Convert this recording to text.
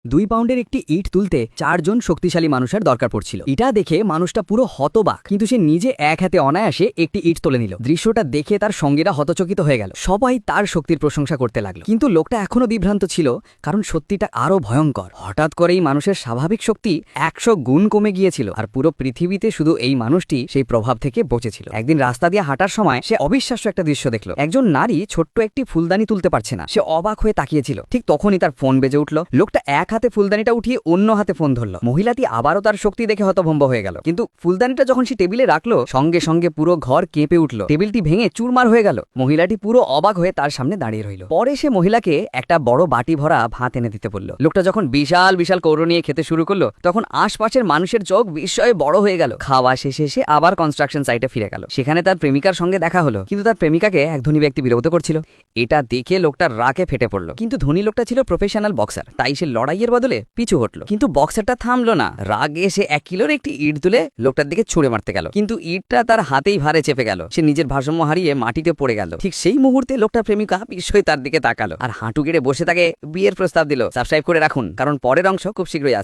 2 পাউন্ডের একটি ইট তুলতে 4 জন শক্তিশালী মানুষের দরকার পড়ছিল। এটা দেখে মানুষটা পুরো হতবাক, কিন্তু সে নিজে এক হাতে অনায়াসে একটি ইট তুলে নিল। দৃশ্যটা দেখে তার সঙ্গীরা হতচকিত হয়ে গেল। সবাই তার শক্তির প্রশংসা করতে লাগলো, কিন্তু লোকটা এখনো বিভ্রান্ত ছিল, কারণ সত্যিটা আরো ভয়ঙ্কর। হঠাৎ করেই মানুষের স্বাভাবিক শক্তি 100 গুণ কমে গিয়েছিল, আর পুরো পৃথিবীতে শুধু এই মানুষটি সেই প্রভাব থেকে বেঁচেছিল। একদিন রাস্তা দিয়ে হাঁটার সময় সে অবিশ্বাস্য একটা দৃশ্য দেখলো। একজন নারী ছোট্ট একটি ফুলদানি তুলতে পারছে না। সে অবাক হয়ে তাকিয়েছিল। ঠিক তখনই তার ফোন বেজে উঠল। লোকটা এক হাতে ফুলদানিটা উঠিয়ে অন্য হাতে ফোন ধরল। মহিলাটি আবারও তার শক্তি দেখে হতভম্ব হয়ে গেল, কিন্তু ফুলদানিটা যখন সে টেবিলে রাখলো, সঙ্গে সঙ্গে পুরো ঘর কেঁপে উঠল। টেবিলটি ভেঙে চুরমার হয়ে গেল। মহিলাটি পুরো অবাক হয়ে তার সামনে দাঁড়িয়ে রইল। পরে সে মহিলাকে একটা বড় বাটি ভরা ভাত এনে দিতে বলল। লোকটা যখন বিশাল বিশাল কৌড়ো নিয়ে খেতে শুরু করলো, তখন আশপাশের মানুষের চোখ বিস্ময়ে বড় হয়ে গেল। খাওয়া শেষে সে আবার কনস্ট্রাকশন সাইটে ফিরে গেল। সেখানে তার প্রেমিকার সঙ্গে দেখা হলো, কিন্তু তার প্রেমিকাকে এক ধনী ব্যক্তি বিরক্ত করছিল। এটা দেখে লোকটা রাগে ফেটে পড়লো, কিন্তু ধনী লোকটা ছিল প্রফেশনাল বক্সার, তাই সে লড়াইয়ের বদলে পিছু হটলো। কিন্তু বক্সারটা থামলো না। রাগে সে 1 কিলোর একটি ইট তুলে লোকটার দিকে ছুঁড়ে মারতে গেল, কিন্তু ইটটা তার হাতেই ভারে চেপে গেল। সে নিজের ভারসাম্য হারিয়ে মাটিতে পড়ে গেল। ঠিক সেই মুহূর্তে লোকটার প্রেমিকা বিস্ময়ে তার দিকে তাকালো আর হাঁটু গেড়ে বসে তাকে বিয়ের প্রস্তাব দিল। সাবস্ক্রাইব করে রাখুন, কারণ পরের অংশ খুব শীঘ্রই আসছে।